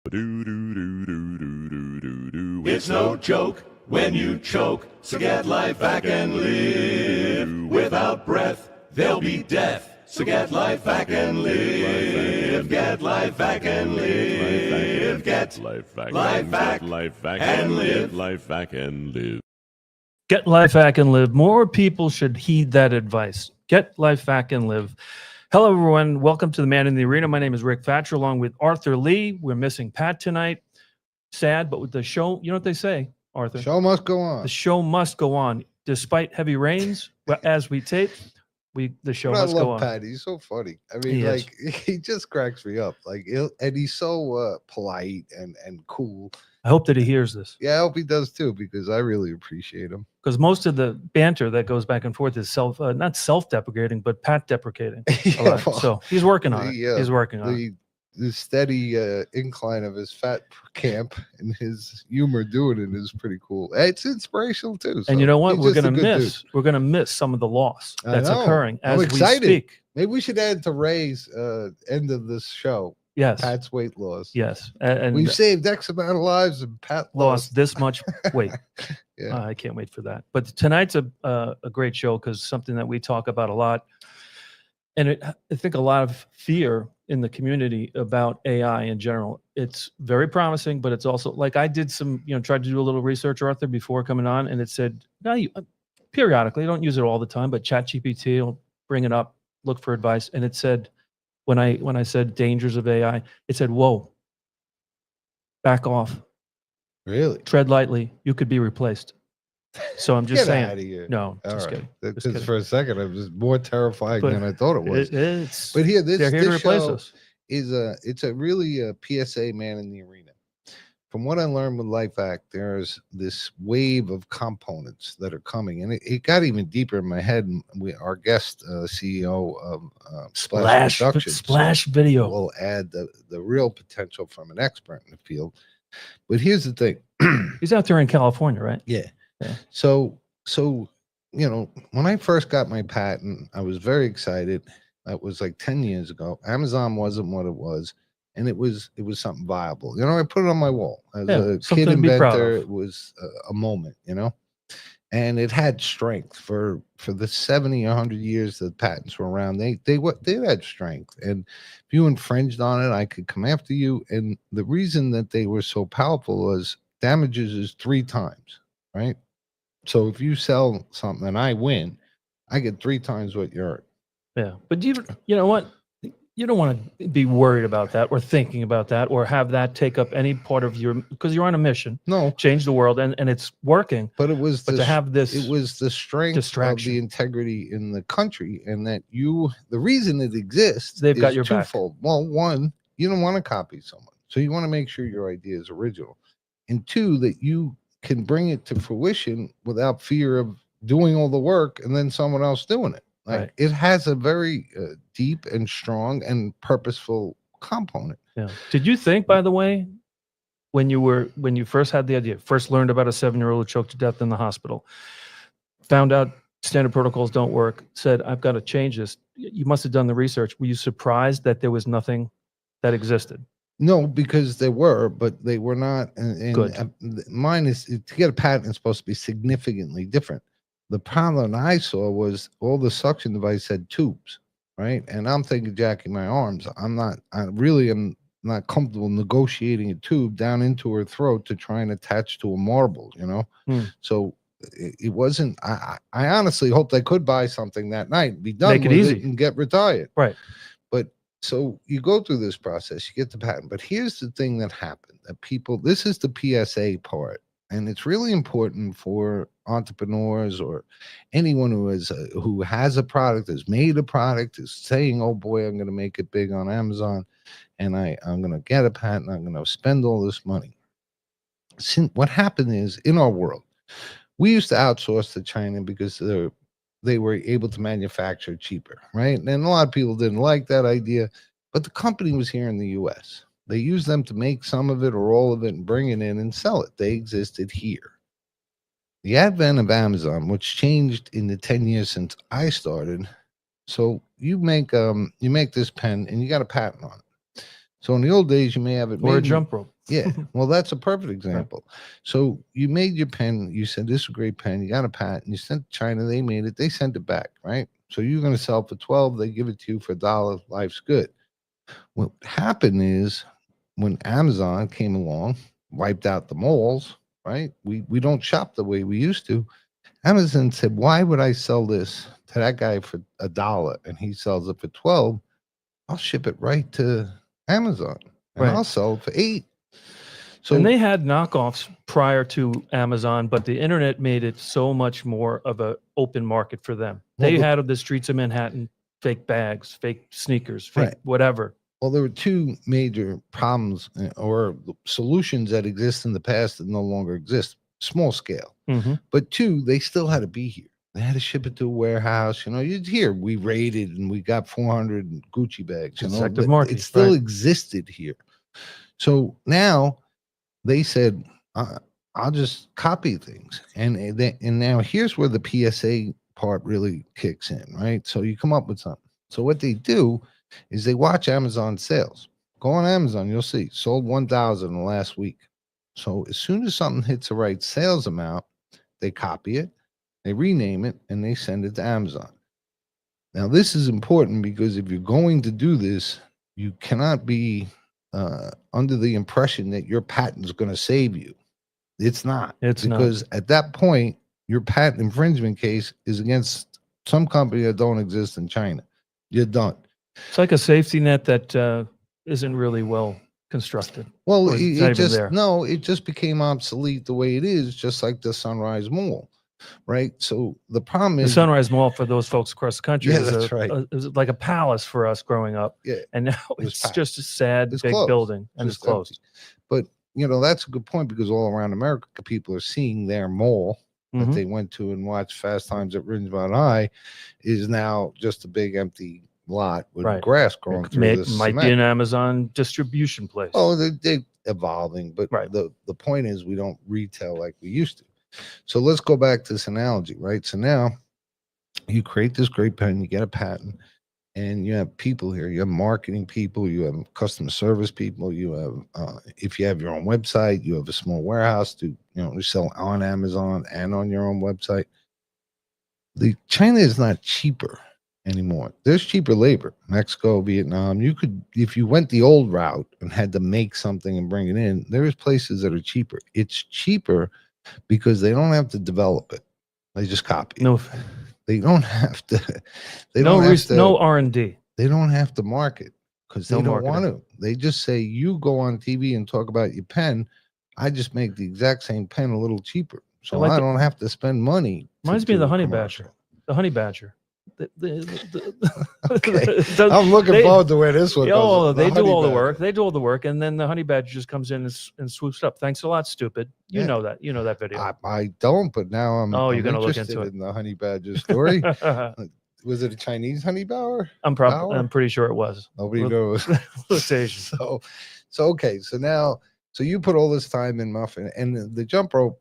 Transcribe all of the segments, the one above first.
It's no joke when you choke, so get LifeVac and live. Without breath, there'll be death. So get LifeVac and live. Get LifeVac and live. Get LifeVac and live. LifeVac and live. Get LifeVac and live. More people should heed that advice. Get LifeVac and live. Hello, everyone. Welcome to the Man in the Arena. My name is Rick Fatscher, along with Arthur Lee. We're missing Pat tonight. Sad, but with the show, you know what they say, Arthur? The show must go on. The show must go on. Despite heavy rains, as we tape, the show must go on. Pat. He's so funny. I mean, he just cracks me up. And he's so polite and cool. I hope that he hears this. Yeah, I hope he does too, because I really appreciate him. Because most of the banter that goes back and forth is not self-deprecating, but Pat-deprecating. Yeah, so he's working on it. He's working on it. The steady incline of his fat camp and his humor doing it is pretty cool. It's inspirational too. So and you know what? We're gonna miss some of the loss that's occurring as we speak. Maybe we should add to Ray's end of this show. Yes. Pat's weight loss. Yes. And we've saved X amount of lives and Pat lost this much weight. Yeah. I can't wait for that. But tonight's a great show because something that we talk about a lot. And I think a lot of fear in the community about AI in general. It's very promising, but it's also like I did tried to do a little research, Arthur, before coming on, and it said, periodically, don't use it all the time, but ChatGPT will bring it up, look for advice. And it said, when I said dangers of AI, it said, whoa, back off. Really? Tread lightly. You could be replaced. So I'm just saying. Out of here. No, all just right. kidding. Because for a second, it was more terrifying than I thought it was. But here, they're here to replace us. It's a really PSA man in the arena. From what I learned with LifeVac, there's this wave of components that are coming, and it got even deeper in my head. And our guest, CEO of Splash Productions, Splash Video, will add the real potential from an expert in the field. But here's the thing: he's out there in California, right? Yeah. So when I first got my patent, I was very excited. That was like 10 years ago. Amazon wasn't what it was, and it was something viable. I put it on my wall as a kid inventor. It was a moment, and it had strength for the 70 or 100 years that the patents were around. They had strength, and if you infringed on it, I could come after you. And the reason that they were so powerful was damages is 3 times, right? So if you sell something and I win, I get 3 times what you earn. Yeah, but you know what? You don't want to be worried about that or thinking about that or have that take up any part of because you're on a mission. No, change the world, and it's working. But it was to have this. It was the strength distraction. Of the integrity in the country, and that the reason it exists. They've got your twofold. back. Well, one, you don't want to copy someone, so you want to make sure your idea is original, and 2, that you can bring it to fruition without fear of doing all the work and then someone else doing it. Like It has a very deep and strong and purposeful component. Yeah. Did you think, by the way, when you first had the idea, first learned about a 7-year-old who choked to death in the hospital, found out standard protocols don't work, said, I've got to change this. You must have done the research. Were you surprised that there was nothing that existed? No, because there were, but they were not. And good. Mine is to get a patent is supposed to be significantly different. The problem I saw was all the suction device had tubes, right? And I'm thinking, jacking my arms. I really am not comfortable negotiating a tube down into her throat to try and attach to a marble, So it wasn't. I honestly hoped I could buy something that night, be done Make it with easy. it, and get retired. Right. So you go through this process, you get the patent, but here's the thing that happened that this is the PSA part, and it's really important for entrepreneurs or anyone who has a product, has made a product, is saying, oh boy, I'm going to make it big on Amazon, and I'm going to get a patent, I'm going to spend all this money. What happened is, in our world, we used to outsource to China because they were able to manufacture cheaper, right? And a lot of people didn't like that idea, but the company was here in the U.S. They used them to make some of it or all of it and bring it in and sell it. They existed here. The advent of Amazon, which changed in the 10 years since I started. So you make this pen and you got a patent on it. So in the old days, you may have it Or a made. jump rope. Yeah, well, that's a perfect example. So you made your pen. You said this is a great pen. You got a patent. You sent to China. They made it. They sent it back, right? So you're going to sell it for 12. They give it to you for $1. Life's good. What happened is when Amazon came along, wiped out the malls, right? We don't shop the way we used to. Amazon said, why would I sell this to that guy for $1 and he sells it for 12? I'll ship it right to Amazon and Right. I'll sell it for 8. So And they had knockoffs prior to Amazon, but the internet made it so much more of an open market for them. Well, They the- had on the streets of Manhattan fake bags, fake sneakers, fake Right. whatever. well, there were two major problems or solutions that exist in the past that no longer exist. Small scale. Mm-hmm. But two, they still had to be here. They had to ship it to a warehouse. You know, you'd hear we raided and we got 400 Gucci bags. You know, Detective but Markey, it still right. existed here. So now they said, I'll just copy things. And now here's where the PSA part really kicks in, right? So you come up with something. So what they do is they watch Amazon sales. Go on Amazon, you'll see sold 1,000 in the last week. So as soon as something hits the right sales amount, they copy it, they rename it, and they send it to Amazon. Now, this is important because if you're going to do this, you cannot be under the impression that your patent is going to save you. It's not. It's not. Because at that point, your patent infringement case is against some company that don't exist in China. You're done. It's like a safety net that isn't really well constructed. Well, Or it's it, not it even just there. no, it just became obsolete the way it is, just like the Sunrise Mall, right? So the problem The is, Sunrise Mall for those folks across the country Yeah, is that's right. is like a palace for us growing up. Yeah, And now it was it's packed. just a sad It's big closed. building and it's Just empty. closed. But you know that's a good point because all around America, people are seeing their mall that Mhm. they went to and watched Fast Times at Ridgemont High is now just a big empty lot with Right. grass growing It through the might be cement. an Amazon distribution place. Oh, they're evolving, but Right. the point is we don't retail like we used to. So let's go back to this analogy, right? So now you create this great pen, you get a patent, and you have people here. You have marketing people, you have customer service people, you have if you have your own website, you have a small warehouse to you sell on Amazon and on your own website. The China is not cheaper anymore. There's cheaper labor. Mexico, Vietnam. You could, if you went the old route and had to make something and bring it in, there's places that are cheaper. It's cheaper because they don't have to develop it. They just copy it. No, They don't have to. They no, don't have to. no R&D. They don't have to market because they No don't want marketing. to. They just say, you go on TV and talk about your pen. I just make the exact same pen a little cheaper. So like I the- don't have to spend money. Reminds me of do the a honey commercial. badger. The honey badger. Okay. It does- I'm looking they- forward to where this one Oh, goes. they do honey all the badger. work. They do all the work, and then the honey badger just comes in and swoops up. Thanks a lot, stupid. You Yeah. know that. You know that video. I don't, but now I'm. Oh, you're I'm gonna look interested into it. in the honey badger story. Was it a Chinese honey badger? I'm pretty sure it was. Nobody Look- knows. Looks Asian. So okay. So now, so you put all this time in Muffin, and the jump rope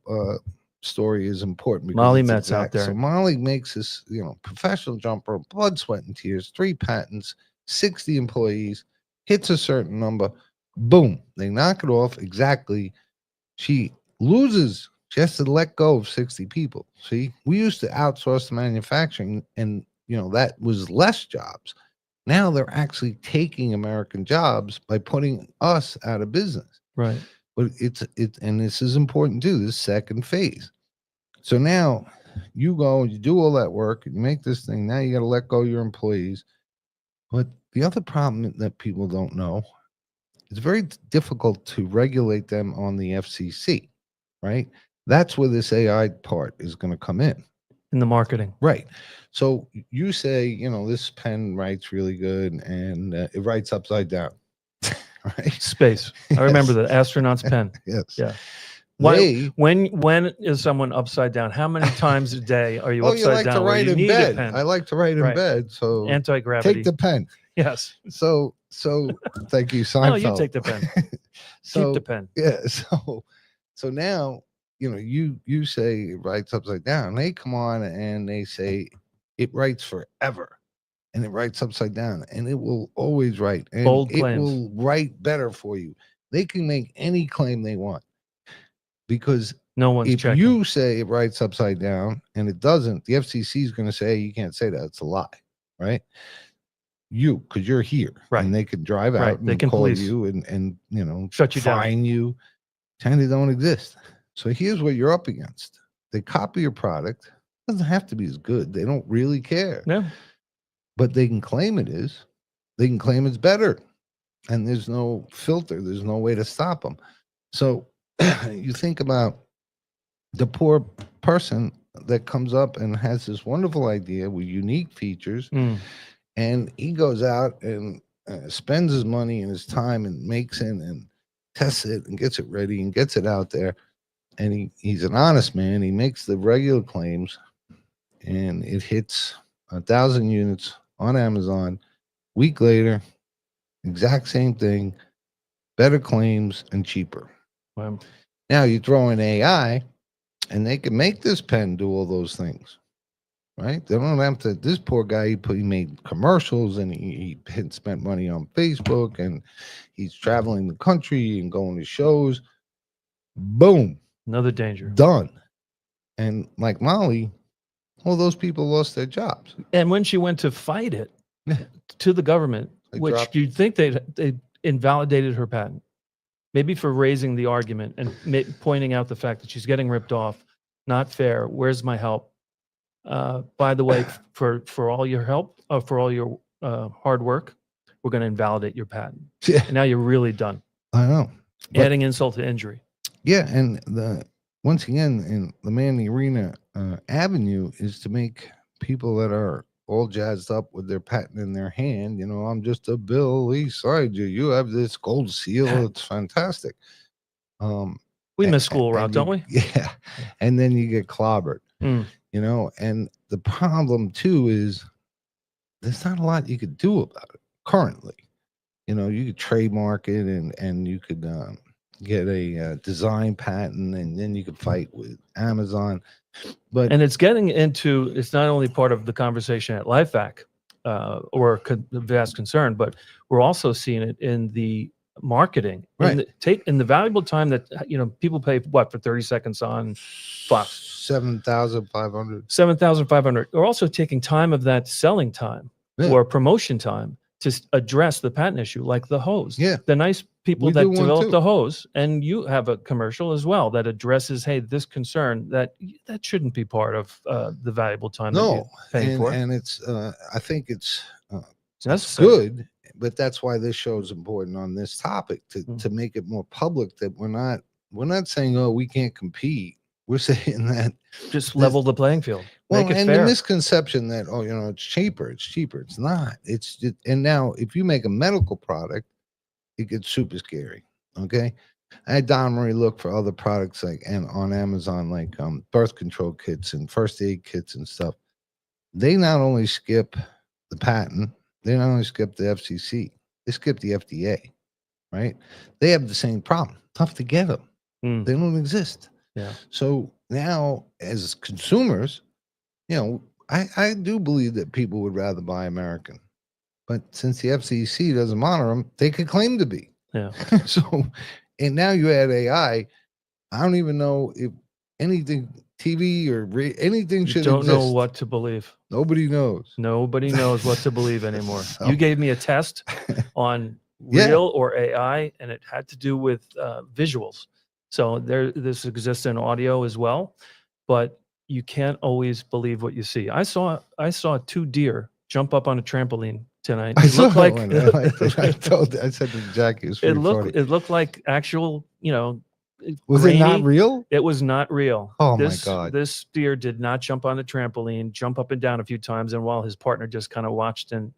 story is important. Because Molly it's Metz out exact. there. So Molly makes this, professional jump rope, blood, sweat, and tears, 3 patents, 60 employees, hits a certain number, boom, they knock it off exactly. She loses. She has to let go of 60 people. See, we used to outsource the manufacturing, and that was less jobs. Now they're actually taking American jobs by putting us out of business. Right. But and this is important too, this second phase. So now you go and you do all that work and you make this thing. Now you got to let go of your employees. But the other problem that people don't know, it's very difficult to regulate them on the FCC, right? That's where this AI part is going to come in. In the marketing. Right. So you say, this pen writes really good and it writes upside down. Right. Space. I remember the astronaut's pen. Yes. Yeah. Why, They, when is someone upside down? How many times a day are you you upside like down? to where write you in need a bed. pen? I like to write in Right. bed. So Anti-gravity. take the pen. Yes. So thank you, Seinfeld. No, you take the pen. So Keep the pen. yeah. So now, you say it writes upside down. They come on and they say it writes forever. and it writes upside down, and it will always write, and Bold it claims. will write better for you. They can make any claim they want, because No one's if checking. you say it writes upside down and it doesn't, the FCC is going to say, hey, you can't say that. It's a lie, right? Because you're here, Right. and they can drive out Right. and They can call police. you and Shut you down. fine you. China don't exist. So here's what you're up against. They copy your product. It doesn't have to be as good. They don't really care. No. But they can claim it is. They can claim it's better. And there's no filter. There's no way to stop them. So you think about the poor person that comes up and has this wonderful idea with unique features, and he goes out and spends his money and his time and makes it and tests it and gets it ready and gets it out there. And he's an honest man. He makes the regular claims, and it hits 1,000 units on Amazon. Week later, exact same thing, better claims and cheaper. Wow. Now you throw in AI, and they can make this pen do all those things, right? They don't have to. This poor guy, he made commercials, and he spent money on Facebook, and he's traveling the country and going to shows. Boom. Another danger. Done. And like Molly, all those people lost their jobs. And when she went to fight it to the government, which you'd think they invalidated her patent, maybe for raising the argument and pointing out the fact that she's getting ripped off, not fair. Where's my help? By the way, for all your help, for all your hard work, we're going to invalidate your patent. Yeah. And now you're really done. I know. Adding insult to injury. Yeah, and once again, in the Man in the Arena avenue is to make people that are all jazzed up with their patent in their hand. I'm just a bill beside you. You have this gold seal. It's fantastic. We miss school route, don't we? Yeah. And then you get clobbered, and the problem too is there's not a lot you could do about it currently. You could trademark it and you could get a design patent, and then you could fight with Amazon. And it's getting into, it's not only part of the conversation at LifeVac or vast concern, but we're also seeing it in the marketing, right? In the valuable time that people pay for 30 seconds on Fox, 7,500. 7,500. We're also taking time of that selling time or promotion time to address the patent issue, like the hose. Yeah, the nice people that develop the hose, and you have a commercial as well that addresses, hey, this concern that shouldn't be part of the valuable time that you're paying for. And it's I think it's necessary. Good, but that's why this show is important on this topic to make it more public, that we're not saying, oh, we can't compete. We're saying that just level the playing field. Make it and fair. The misconception that it's cheaper. It's not. It's just, and now if you make a medical product, it gets super scary. Okay, I had Don Marie look for other products on Amazon, like birth control kits and first aid kits and stuff. They not only skip the patent, they not only skip the FCC, they skip the FDA. Right? They have the same problem. Tough to get them. They don't exist. Yeah. So now, as consumers, I do believe that people would rather buy American, but since the FCC doesn't monitor them, they could claim to be. Yeah. So, and now you add AI. I don't even know if anything TV or anything should don't exist. Know what to believe. Nobody knows. Nobody knows what to believe anymore. So, you gave me a test on real or AI, and it had to do with visuals. So this exists in audio as well, but you can't always believe what you see. I saw 2 deer jump up on a trampoline tonight. It looked like I said to Jackie, it looked like actual, was grainy. It not real? It was not real. Oh my God. This deer did not jump on the trampoline, jump up and down a few times, and while his partner just kind of watched and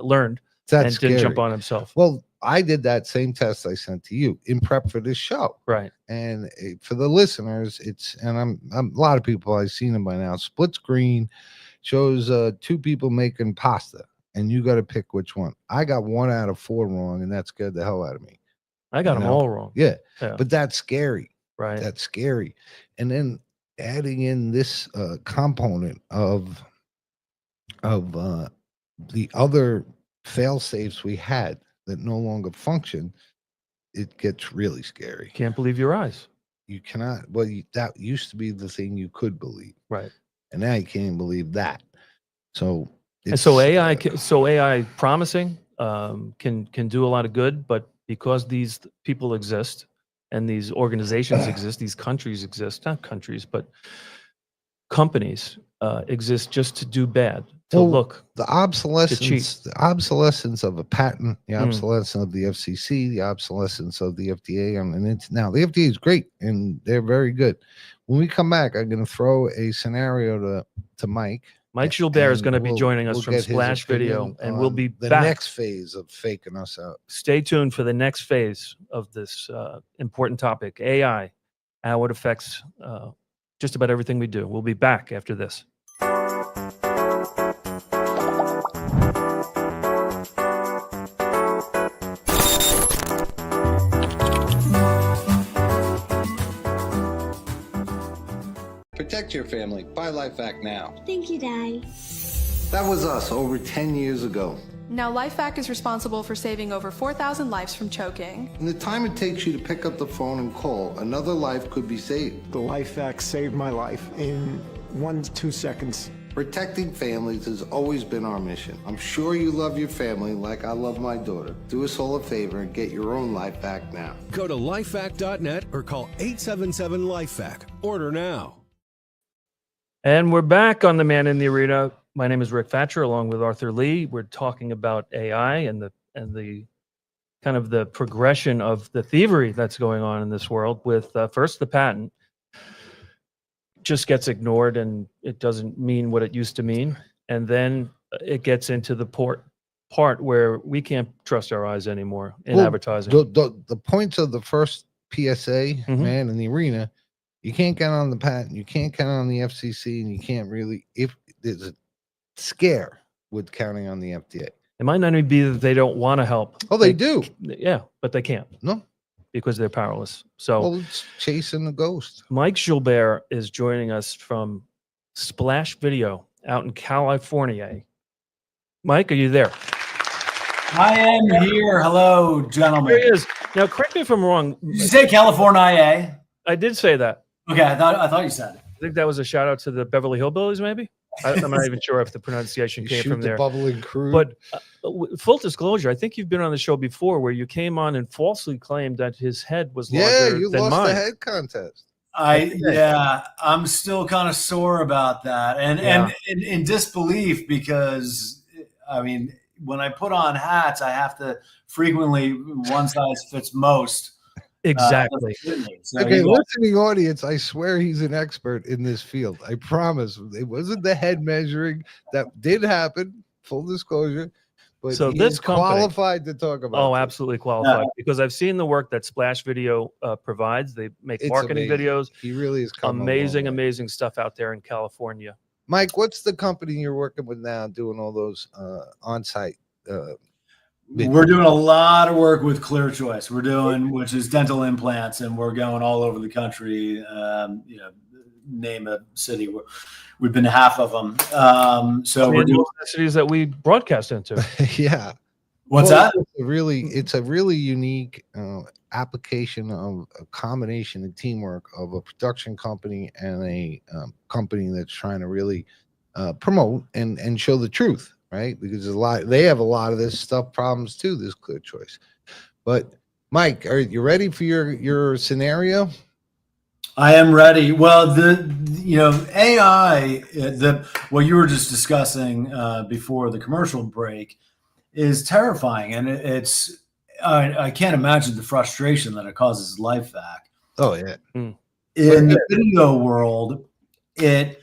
learned. That's didn't jump on himself. Well, I did that same test I sent to you in prep for this show. Right. And for the listeners, I'm a lot of people, I've seen them by now. Split screen shows 2 people making pasta, and you got to pick which one. I got 1 out of 4 wrong, and that scared the hell out of me. I got them all wrong. Yeah. But that's scary. Right. That's scary. And then adding in this component of the other fail safes we had that no longer function, it gets really scary. Can't believe your eyes. You cannot. Well, that used to be the thing you could believe, Right. and now you can't even believe that. So, And so it's, AI, so AI promising, can do a lot of good, but because these people exist and these organizations exist, these countries exist, not countries, but companies exist just to do bad, to well, look, the to cheat. obsolescence of a patent, the Mm. obsolescence of the FCC, the obsolescence of the FDA. And it's now the FDA is great and they're very good. When we come back, I'm going to throw a scenario to Mike. Mike Gilbert is and going to be joining us we'll from get his Splash Video, opinion and we'll on be the back. next phase of faking us out. Stay tuned for the next phase of this important topic, AI, how it affects just about everything we do. We'll be back after this. Protect your family. Buy LifeVac now. Thank you, Dad. That was us over 10 years ago. Now, LifeVac is responsible for saving over 4,000 lives from choking. In the time it takes you to pick up the phone and call, another life could be saved. The LifeVac saved my life in 1 to 2 seconds. Protecting families has always been our mission. I'm sure you love your family like I love my daughter. Do us all a favor and get your own LifeVac now. Go to lifevac.net or call 877-LifeVac. Order now. And we're back on The Man in the Arena. My name is Rick Fatscher, along with Arthur Lee. We're talking about AI and the kind of the progression of the thievery that's going on in this world. With first, the patent just gets ignored, and it doesn't mean what it used to mean. And then it gets into the part where we can't trust our eyes anymore in advertising. The points of the first PSA, Mhm. Man in the Arena, you can't count on the patent, you can't count on the FCC, and you can't really, if there's a scare with counting on the FDA. It might not even be that they don't want to help. Oh, they do. Yeah, but they can't. No. Because they're powerless. So Well, it's chasing the ghost. Mike Gilbert is joining us from Splash Video out in California. Mike, are you there? I am here. Hello, gentlemen. There he is. Now, correct me if I'm wrong. Did you say California? I did say that. Okay, I thought you said it. I think that was a shout out to the Beverly Hillbillies, maybe? I'm not even sure if the pronunciation You came shoot from the there. bubbling crude. But full disclosure, I think you've been on the show before where you came on and falsely claimed that his head was larger you than lost mine. the head contest. I'm still kind of sore about that, and in disbelief because I mean, when I put on hats, I have to frequently one size fits most. Exactly. So Okay, listening audience, I swear he's an expert in this field. I promise. It wasn't the head measuring that did happen, full disclosure, but So he this is company- qualified to talk about Oh, this. absolutely qualified because I've seen the work that Splash Video provides. They make It's marketing amazing. videos, He really is come a long amazing, way. amazing stuff out there in California. Mike, what's the company you're working with now doing all those on-site we're doing a lot of work with Clear Choice. We're doing, which is dental implants, and we're going all over the country. Name a city. We've been to half of them. So we're doing the cities that we broadcast into. yeah. what's Well, that? It's a really unique application of a combination of teamwork of a production company and a company that's trying to really promote and show the truth, right? Because they have a lot of this stuff problems too, this Clear Choice. But Mike, are you ready for your scenario? I am ready. Well, AI, what you were just discussing before the commercial break is terrifying, and I can't imagine the frustration that it causes LifeVac. Oh yeah. In the video world, it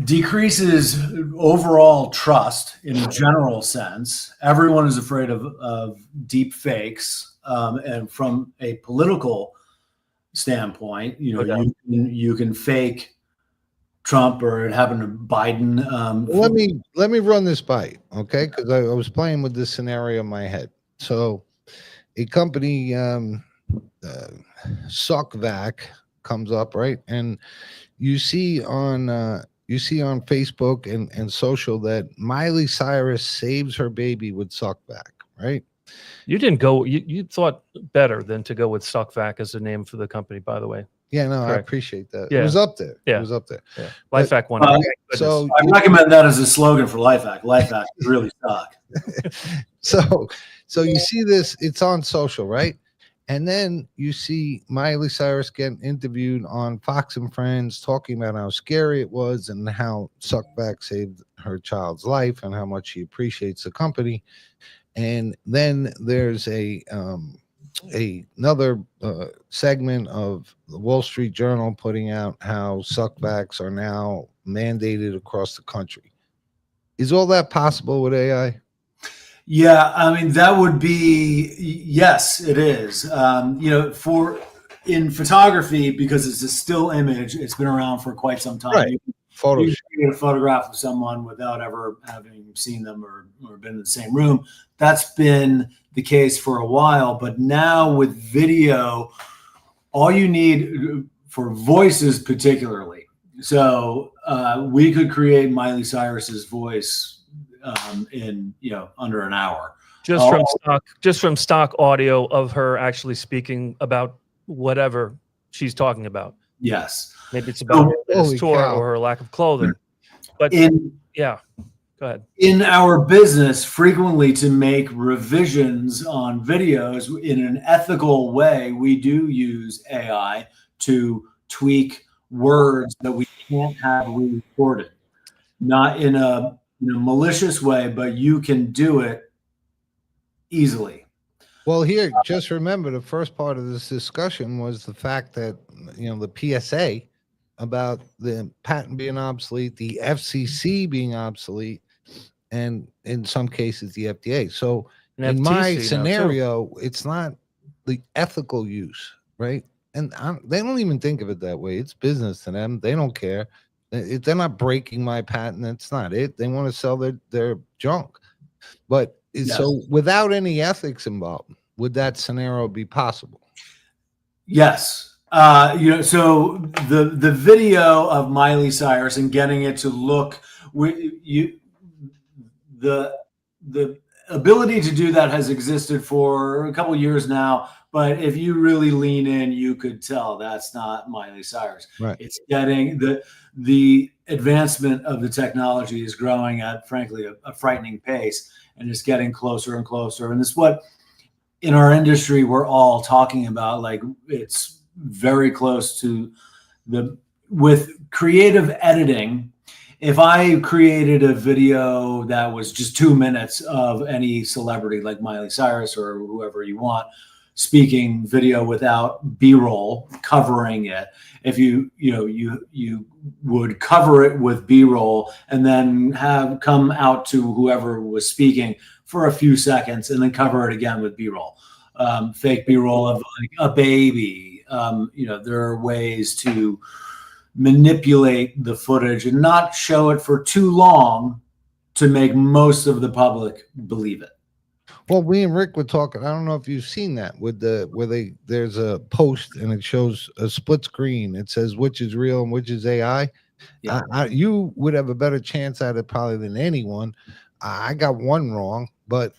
decreases overall trust in a general sense. Everyone is afraid of deep fakes, and from a political standpoint, you can fake Trump, or it happened to Biden. Let me run this by you, okay? Because I was playing with this scenario in my head. So, a company, SuckVac, comes up, right? And you see on you see on Facebook and social that Miley Cyrus saves her baby with suckback, right? You didn't go. You thought better than to go with SuckVac as the name for the company. By the way. Yeah, no, I Correct. appreciate that. It Yeah. was up there. Yeah. It was up there. Yeah. But- LifeVac won. So I recommend that as a slogan for LifeVac. LifeVac really suck. so you see this, it's on social, right? And then you see Miley Cyrus getting interviewed on Fox and Friends talking about how scary it was and how Suckback saved her child's life and how much she appreciates the company. And then there's another segment of the Wall Street Journal putting out how suckbacks are now mandated across the country. Is all that possible with AI? Yeah, I mean that would be yes, it is. In photography, because it's a still image, it's been around for quite some time. Right. You Photoshop. can get a photograph of someone without ever having seen them or been in the same room. That's been the case for a while, but now with video, all you need for voices particularly. So we could create Miley Cyrus's voice in under an hour. Just from stock audio of her actually speaking about whatever she's talking about. Yes. Maybe it's about Holy his tour cow. or her lack of clothing. But yeah, go ahead. In our business, frequently to make revisions on videos in an ethical way, we do use AI to tweak words that we can't have re-recorded. Not in a malicious way, but you can do it easily. Well, here, just remember the first part of this discussion was the fact that, the PSA about the patent being obsolete, the FCC being obsolete, and in some cases the FDA. So And in my FTC now, too. scenario, it's not the ethical use, right? And they don't even think of it that way. It's business to them. They don't care. They're not breaking my patent. That's not it. They want to sell their junk. But Yes. so without any ethics involved, would that scenario be possible? Yes. So the video of Miley Cyrus and getting it to look, the ability to do that has existed for a couple years now. But if you really lean in, you could tell that's not Miley Cyrus. Right. It's getting the advancement of the technology is growing at, frankly, a frightening pace, and it's getting closer and closer. And it's what in our industry we're all talking about. Like, it's very close to with creative editing. If I created a video that was just 2 minutes of any celebrity like Miley Cyrus or whoever you want, speaking video without B-roll covering it, if you would cover it with B-roll and then have come out to whoever was speaking for a few seconds and then cover it again with B-roll, fake B-roll of like a baby. There are ways to manipulate the footage and not show it for too long to make most of the public believe it. Well, we and Rick were talking. I don't know if you've seen that with there's a post and it shows a split screen. It says which is real and which is AI. Yeah. You would have a better chance at it probably than anyone. I got one wrong, but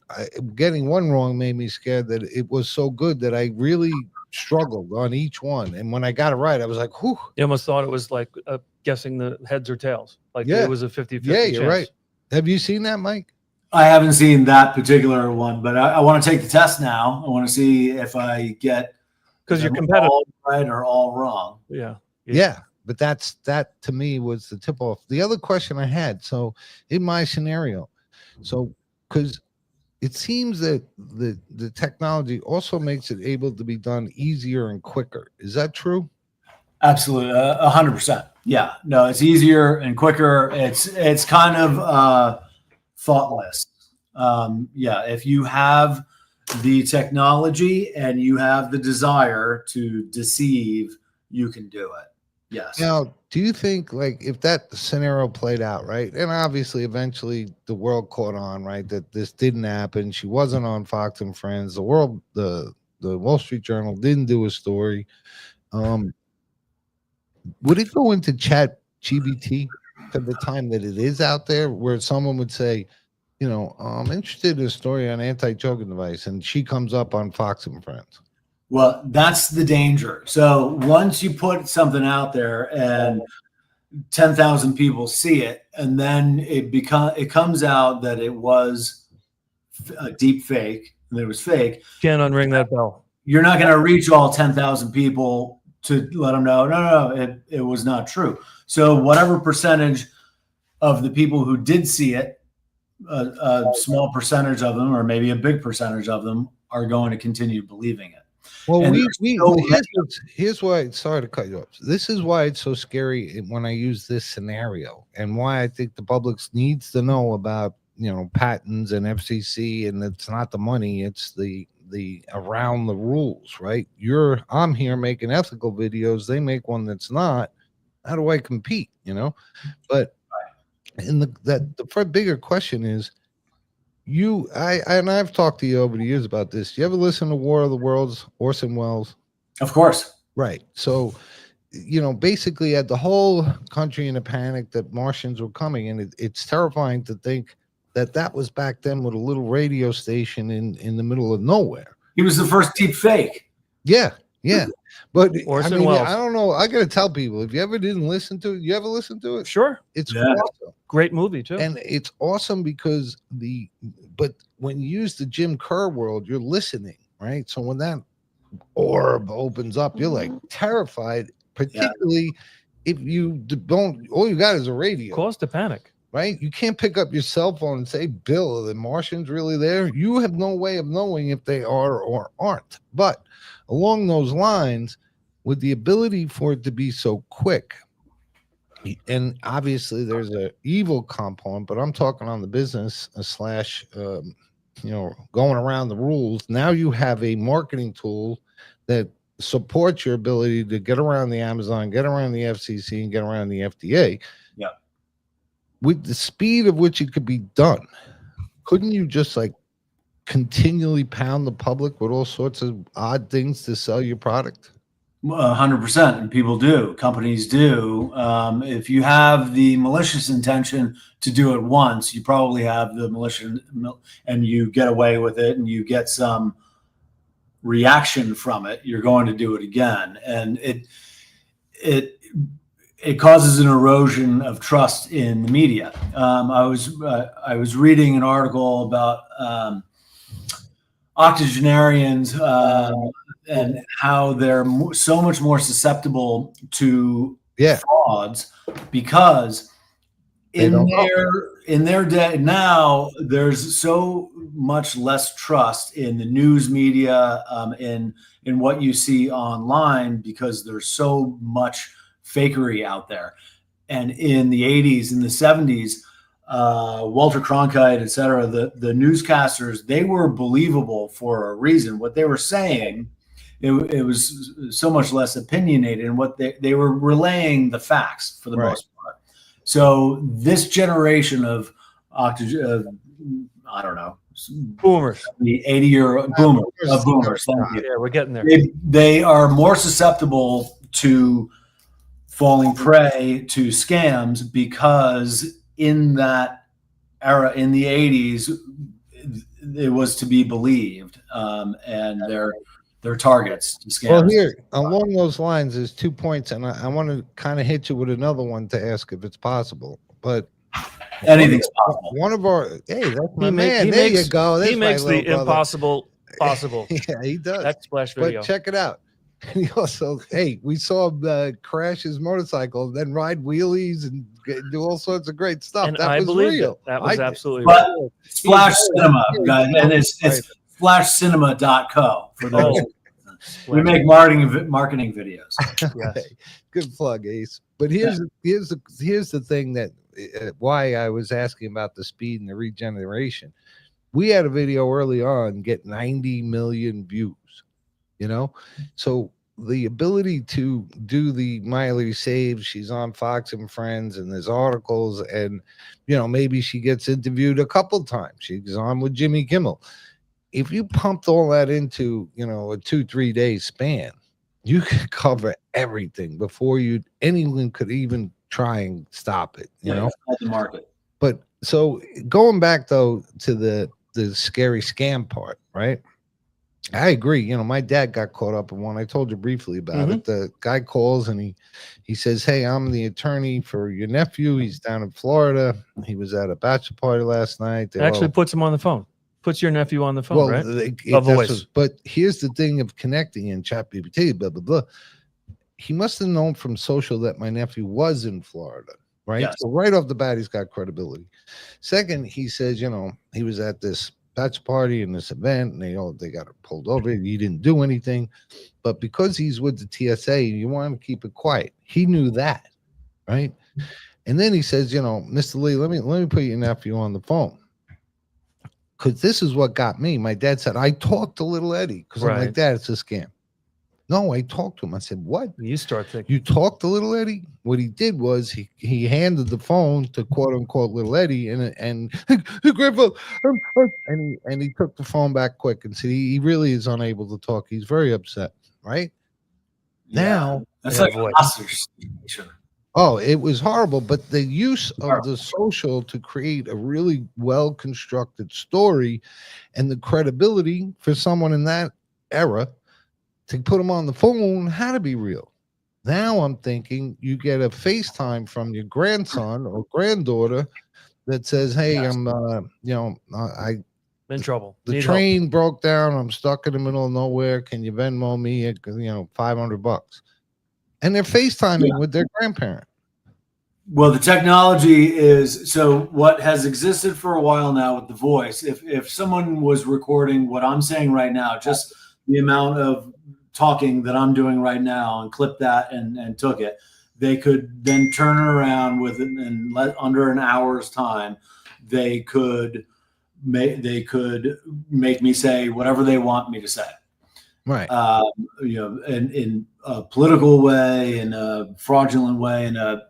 getting one wrong made me scared that it was so good that I really struggled on each one. And when I got it right, I was like, whew. You almost thought it was like guessing the heads or tails. Like Yeah. it was a 50-50 Yeah, you're chance. right. Have you seen that, Mike? I haven't seen that particular one, but I want to take the test now. I want to see if I get Because you're them competitive. all right or all wrong. Yeah. Yeah. But that to me was the tip off. The other question I had, so in my scenario, so because it seems that the technology also makes it able to be done easier and quicker. Is that true? Absolutely, 100%. Yeah, no, it's easier and quicker. It's kind of thoughtless. If you have the technology and you have the desire to deceive, you can do it. Yes. Now, do you think, like, if that scenario played out, right, and obviously eventually the world caught on, right, that this didn't happen, she wasn't on Fox and Friends, the Wall Street Journal didn't do a story, would it go into Chat GBT? for the time that it is out there, where someone would say, you know, I'm interested in a story on anti-choking device, and she comes up on Fox and Friends. Well, that's the danger. So once you put something out there and 10,000 people see it, and then it comes out that it was a deep fake, and it was fake. Can't unring that bell. You're not going to reach all 10,000 people to let them know, no, it was not true. So whatever percentage of the people who did see it, a small percentage of them, or maybe a big percentage of them, are going to continue believing it. Well, And here's why. Sorry to cut you off. This is why it's so scary when I use this scenario, and why I think the public needs to know about, you know, patents and FCC, and it's not the money, it's the around the rules, right? I'm here making ethical videos, they make one that's not. How do I compete? You know, but the bigger question is, I've talked to you over the years about this. You ever listen to War of the Worlds, Orson Welles? Of course. Right. So, you know, basically had the whole country in a panic that Martians were coming, and it's terrifying to think that was back then with a little radio station in the middle of nowhere. He was the first deep fake. Yeah. But Orson I mean, Welles. I don't know. I got to tell people, if you ever didn't listen to it, you ever listen to it? Sure. It's Yeah. awesome. Great movie too. And it's awesome because but when you use the Jim Kerr world, you're listening, right? So when that orb opens up, you're like terrified, particularly if you don't, all you got is a radio. Cause to panic. Right? You can't pick up your cell phone and say, Bill, are the Martians really there? You have no way of knowing if they are or aren't. But along those lines, with the ability for it to be so quick, and obviously there's a evil component, but I'm talking on the business slash, you know, going around the rules. Now you have a marketing tool that supports your ability to get around the Amazon, get around the FCC, and get around the FDA. Yeah. With the speed of which it could be done, couldn't you just like continually pound the public with all sorts of odd things to sell your product? 100%, and people do. Companies do. If you have the malicious intention to do it once, you probably have the malicious, and you get away with it, and you get some reaction from it. You're going to do it again, and it causes an erosion of trust in the media. I was reading an article about octogenarians and how they're so much more susceptible to frauds because in their day now there's so much less trust in the news media, in what you see online, because there's so much fakery out there. And in the 80s, in the 70s, Walter Cronkite, et cetera, the newscasters, they were believable for a reason. What they were saying, it was so much less opinionated, and what they were relaying the facts for the most part. So this generation of I don't know, boomers, the 80-year boomers. Yeah, we're getting there. They are more susceptible to falling prey to scams because in that era, in the 80s, it was to be believed, and they're targets to scams. Well, here along those lines, there's 2 points, and I want to kind of hit you with another one to ask if it's possible. But anything's possible. One of our that's my man. There you go. He makes the impossible possible. Yeah, he does. That splash video. But check it out. And he also, we saw him crash his motorcycle, then ride wheelies and do all sorts of great stuff. And that I was believe real. that was absolutely but real. Splash Cinema, guys, and it's splashcinema.co for those. We make marketing videos. Yes. Good plug, Ace. But here's the thing that why I was asking about the speed and the regeneration. We had a video early on get 90 million views. You know, so the ability to do the Miley saves, she's on Fox and Friends, and there's articles, and you know, maybe she gets interviewed a couple times. She's on with Jimmy Kimmel. If you pumped all that into, you know, a 2-3 day span, you could cover everything before anyone could even try and stop it, you know? At the market. But so going back though to the scary scam part, right? I agree. You know, my dad got caught up in one. I told you briefly about it. The guy calls and he says, "Hey, I'm the attorney for your nephew. He's down in Florida. He was at a bachelor party last night." It actually puts him on the phone. Puts your nephew on the phone, well, right? that's voice. but here's the thing of connecting in ChatGPT, blah blah blah. He must have known from social that my nephew was in Florida, right? Yes. So right off the bat, he's got credibility. Second, he says, you know, he was at this bachelor party in this event, and they got him pulled over. He didn't do anything, but because he's with the TSA, you want him to keep it quiet. He knew that, right? And then he says, you know, Mr. Lee, let me put your nephew on the phone. Because this is what got me. My dad said, I talked to little Eddie. Because I'm like, Dad, it's a scam. No, I talked to him. I said, what? You start thinking. You talked to little Eddie? What he did was he handed the phone to quote unquote little Eddie and Grandpa, and he took the phone back quick and said he really is unable to talk. He's very upset, right? Now that's like a hostage situation. Oh, it was horrible. But the use of the social to create a really well-constructed story and the credibility for someone in that era to put them on the phone had to be real. Now I'm thinking you get a FaceTime from your grandson or granddaughter that says, "Hey, I'm, I'm in trouble. The Need train help. broke down. I'm stuck in the middle of nowhere. Can you Venmo me, $500?" And they're FaceTiming with their grandparent. Well, the technology is so what has existed for a while now with the voice. If someone was recording what I'm saying right now, just the amount of talking that I'm doing right now and clip that and took it, they could then turn it around with it and under an hour's time, they could make me say whatever they want me to say. Right. In a political way, in a fraudulent way, in a,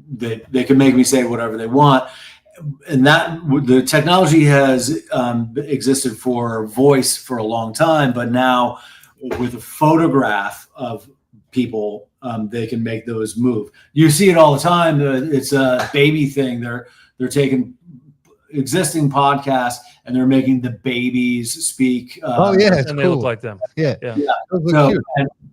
they can make me say whatever they want. And that the technology has existed for voice for a long time, but now with a photograph of people, they can make those move. You see it all the time. It's a baby thing. They're taking existing podcasts and they're making the babies speak. It's and cool. they look like them. Yeah. So, cute.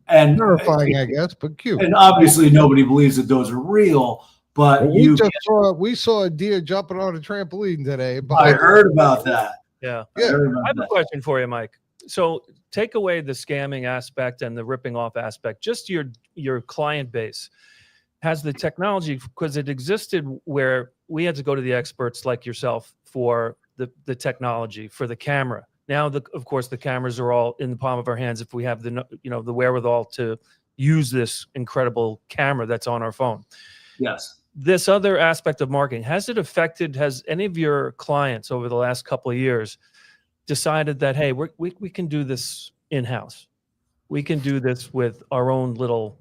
and terrifying, I guess, but cute. And obviously, nobody believes that those are real. But we saw a deer jumping on a trampoline today. I heard about that. Yeah. Yeah. I have a question for you, Mike. So take away the scamming aspect and the ripping off aspect, just your client base. Has the technology, because it existed where we had to go to the experts like yourself for the technology, for the camera. Now, of course, the cameras are all in the palm of our hands if we have the wherewithal to use this incredible camera that's on our phone. Yes. This other aspect of marketing, has any of your clients over the last couple of years decided that, hey, we can do this in-house? We can do this with our own little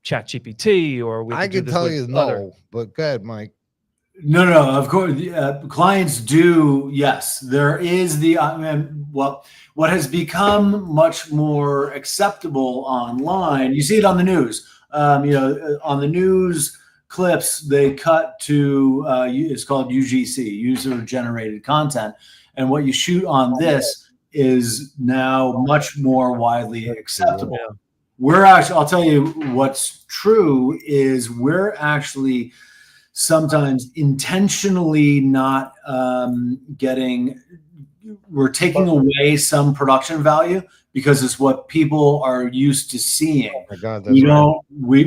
chat GPT, or I can tell you no, but go ahead, Mike. No, of course, clients do. Yes, there is what has become much more acceptable online. You see it on the news. On the news clips, they cut to it's called UGC, user generated content, and what you shoot on this is now much more widely acceptable. Yeah. I'll tell you what's true is we're actually sometimes intentionally not we're taking away some production value because it's what people are used to seeing. Oh my God, that's right.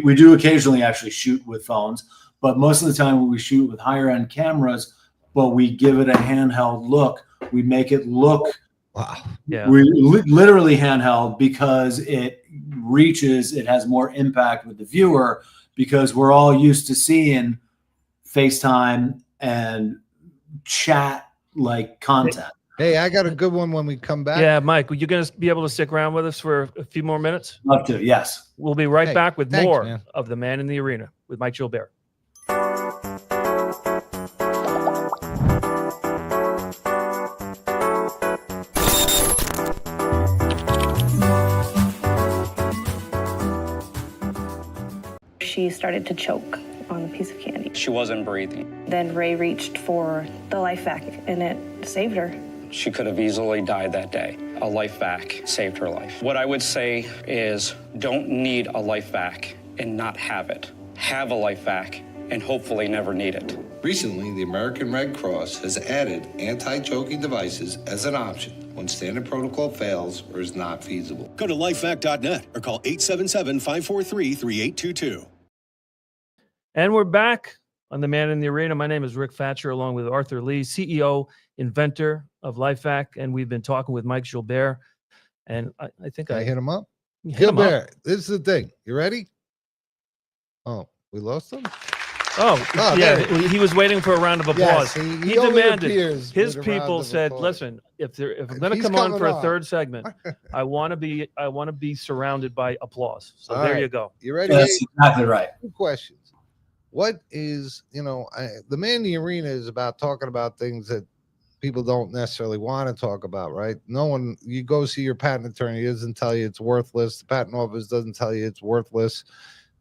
We do occasionally actually shoot with phones, but most of the time we shoot with higher end cameras, but we give it a handheld look. We make it look we literally handheld because it has more impact with the viewer because we're all used to seeing FaceTime and chat like content. Hey, I got a good one when we come back. Yeah, Mike, are you going to be able to stick around with us for a few more minutes? Love to, yes. We'll be right back with more man. of The Man in the Arena with Mike Gilbert. she started to choke on a piece of candy. She wasn't breathing. Then Ray reached for the LifeVac, and it saved her. She could have easily died that day. A LifeVac saved her life. What I would say is don't need a LifeVac and not have it. Have a LifeVac and hopefully never need it. Recently, the American Red Cross has added anti-choking devices as an option when standard protocol fails or is not feasible. Go to lifevac.net or call 877-543-3822. And we're back on The Man in the Arena. My name is Rick Fatscher, along with Arthur Lee, CEO, inventor of LifeVac. And we've been talking with Mike Gilbert. And I think I hit him up. Hit him up. Gilbert, this is the thing. You ready? Oh, we lost him? Oh, yeah. He was waiting for a round of applause. Yes, he only demanded. appears His with a round people of said, applause. "Listen, if I'm going to he's come on for a coming third segment, I want to be surrounded by applause." So All there right. you go. You ready? That's exactly right. Two questions. What is, the Man in the Arena is about talking about things that people don't necessarily want to talk about, right? No one, you go see your patent attorney, he doesn't tell you it's worthless. The patent office doesn't tell you it's worthless.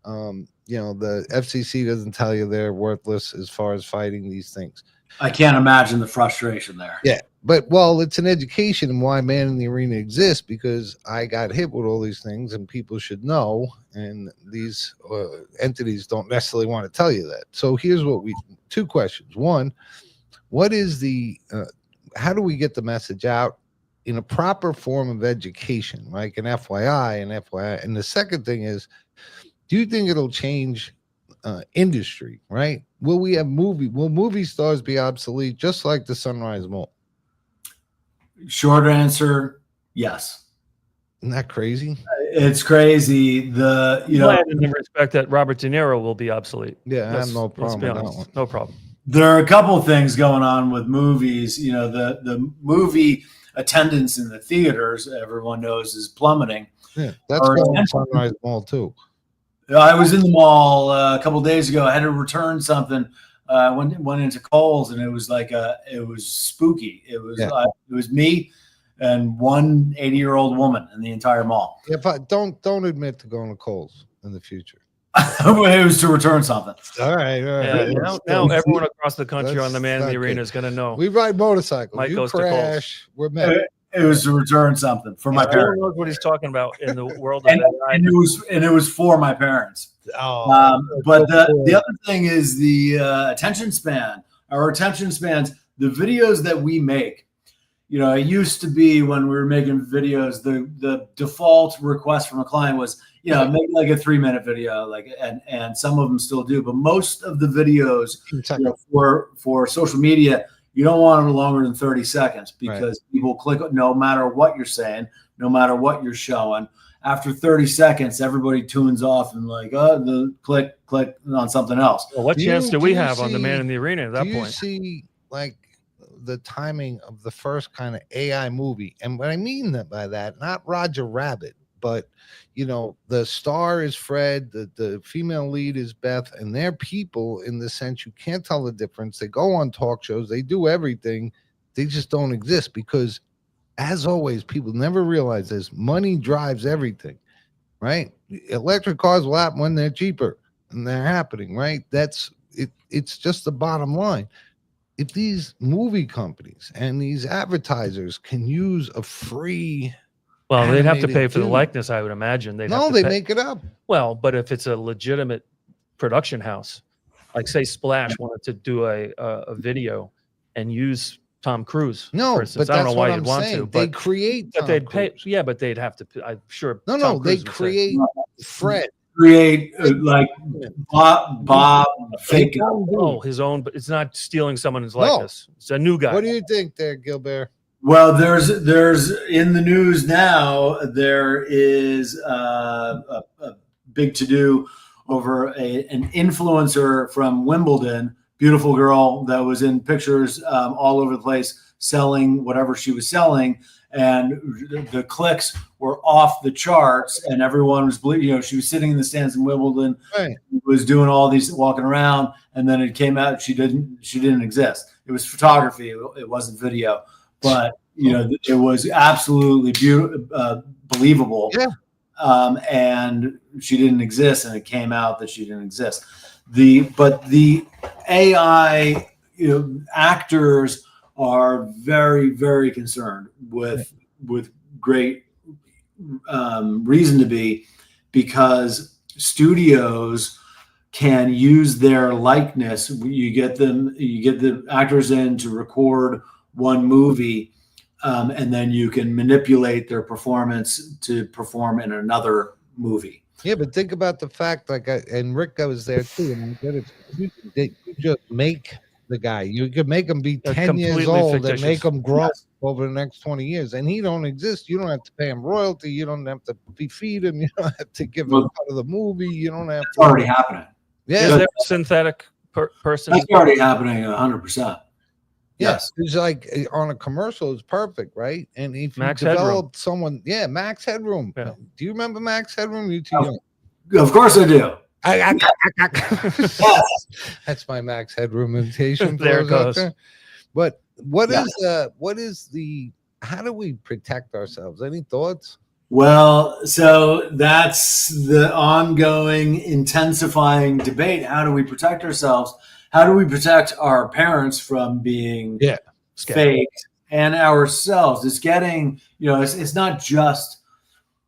The FCC doesn't tell you they're worthless as far as fighting these things. I can't imagine the frustration there. Yeah, but it's an education in why Man in the Arena exists, because I got hit with all these things and people should know, and these entities don't necessarily want to tell you that. So here's two questions. One, what is how do we get the message out in a proper form of education, like an FYI and FYI? And the second thing is, do you think it'll change industry, right? Will movie stars be obsolete just like the Sunrise Mall? Short answer, yes. Isn't that crazy? It's crazy. In the respect that Robert De Niro will be obsolete. Yeah, I have no problem with that one. No problem. There are a couple of things going on with movies. The movie attendance in the theaters, everyone knows, is plummeting. Yeah, that's going on Sunrise Mall too. I was in the mall a couple of days ago. I had to return something. Went into Kohl's, and it was it was spooky. It was me and one 80-year-old woman in the entire mall. Yeah, but don't admit to going to Kohl's in the future. It was to return something. All right. Yeah, now everyone across the country on the Man in the Arena is going to know. We ride motorcycles. Mike You goes to crash. We're met. It was to return something for my Everyone parents. knows what he's talking about in the world of and it was for my parents. But the other thing is the attention span. Our attention spans, the videos that we make. It used to be when we were making videos, the default request from a client was, make like a 3-minute video, and some of them still do, but most of the videos for social media, you don't want them longer than 30 seconds because people click no matter what you're saying, no matter what you're showing. After 30 seconds, everybody tunes off and the click on something else. Well, what chance do we have on the Man in the Arena at that point? Do you see the timing of the first kind of AI movie? And what I mean by that, not Roger Rabbit, but the star is Fred, the female lead is Beth, and they're people in the sense you can't tell the difference. They go on talk shows, they do everything, they just don't exist because, as always, people never realize this: money drives everything, right? Electric cars will happen when they're cheaper, and they're happening, right? That's it. It's just the bottom line. If these movie companies and these advertisers can use a free, they'd have to pay for the likeness, I would imagine. They make it up. Well, but if it's a legitimate production house, like say Splash wanted to do a video and use Tom Cruise, for instance, I don't know why you'd want to, but they create, but they'd pay. Yeah, but they'd have to. I'm sure. No, they create Fred. Create Bob fake. Oh, his own, but it's not stealing someone's likeness. It's a new guy. What do you think there, Gilbert? Well, there's in the news now. There is a big to do over an influencer from Wimbledon, beautiful girl that was in pictures all over the place selling whatever she was selling, and the clicks were off the charts, and everyone was believing. She was sitting in the stands in Wimbledon, was doing all these walking around, and then it came out she didn't exist. It was photography, it wasn't video. But it was absolutely believable. Yeah, and she didn't exist, and it came out that she didn't exist. But the AI actors are very, very concerned with great reason to be, because studios can use their likeness. You get the actors in to record one movie, and then you can manipulate their performance to perform in another movie. Yeah, but think about the fact, and Rick, I was there too, and I get it. You just make the guy. You could make him be 10 years old and make him grow over the next 20 years, and he don't exist. You don't have to pay him royalty. You don't have to feed him. You don't have to give him part of the movie. You don't have to. It's already happening. Yeah, is there a synthetic person? That's already happening 100%. Yes, it's like on a commercial, it's perfect, right? And if you develop someone, Max Headroom. Yeah. Do you remember Max Headroom? You too young. Of course I do. That's my Max Headroom imitation. There it goes. But what is the? How do we protect ourselves? Any thoughts? Well, so that's the ongoing, intensifying debate. How do we protect ourselves? How do we protect our parents from being faked, and ourselves? It's getting, it's not just,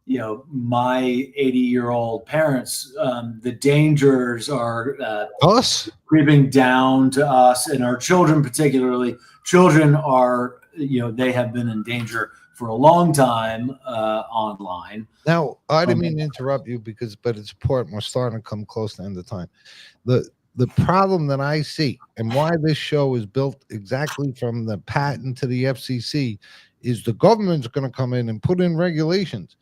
my 80-year-old parents. The dangers are us creeping down to us, and our children particularly. Children are, they have been in danger for a long time online. Now, I didn't mean to interrupt you but it's important. We're starting to come close to the end of time. The problem that I see, and why this show is built exactly from the patent to the FCC, is the government's going to come in and put in regulations.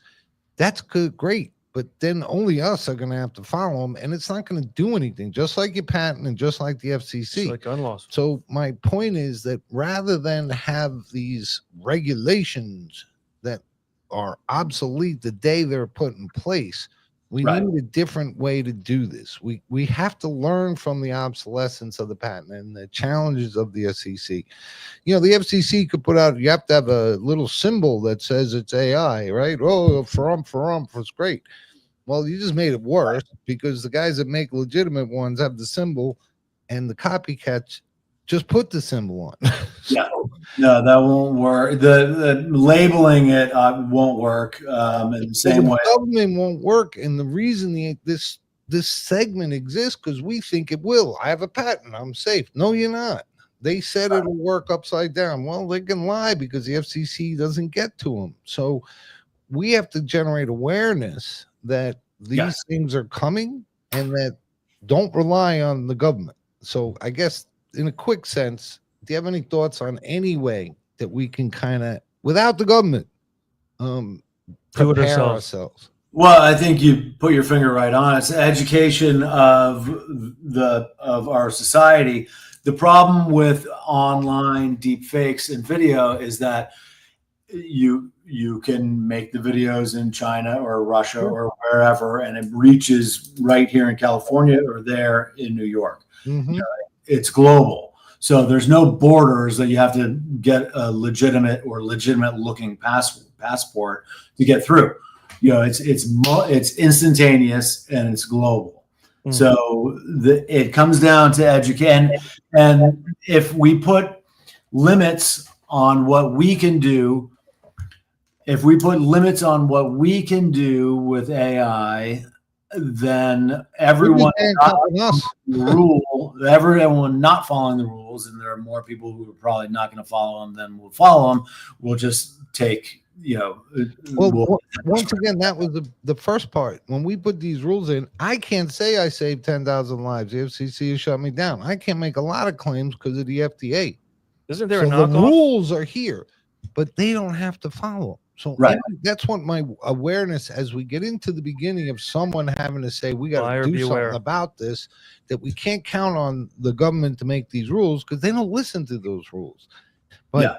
That's good, great, but then only us are going to have to follow them, and it's not going to do anything, just like your patent and just like the FCC. It's like gun laws. So my point is that rather than have these regulations that are obsolete the day they're put in place, we need a different way to do this. We have to learn from the obsolescence of the patent and the challenges of the FCC. The FCC could put out, you have to have a little symbol that says it's AI, right? Oh, for it's great. Well, you just made it worse because the guys that make legitimate ones have the symbol, and the copycats just put the symbol on. No, that won't work. The labeling it won't work in the same way. The government won't work, and the reason this segment exists because we think it will. I have a patent. I'm safe. No, you're not. They said it'll work upside down. Well, they can lie because the FCC doesn't get to them. So we have to generate awareness that these things are coming and that don't rely on the government. So I guess in a quick sense, do you have any thoughts on any way that we can kind of, without the government, prepare ourselves? Well, I think you put your finger right on it. It's education of our society. The problem with online deep fakes and video is that you can make the videos in China or Russia or wherever, and it reaches right here in California or there in New York. Mm-hmm. It's global. So there's no borders that you have to get a legitimate looking passport to get through. It's instantaneous and it's global. Mm-hmm. So it comes down to education. And if we put limits on what we can do, with AI, then everyone not following the rules, and there are more people who are probably not going to follow them than will follow them, will just take, once again, that was the first part. When we put these rules in, I can't say I saved 10,000 lives. The FCC has shut me down. I can't make a lot of claims because of the FDA. Isn't there a knockoff? The rules are here, but they don't have to follow. So that's what my awareness, as we get into the beginning of someone having to say, we got to do something about this, that we can't count on the government to make these rules because they don't listen to those rules. But I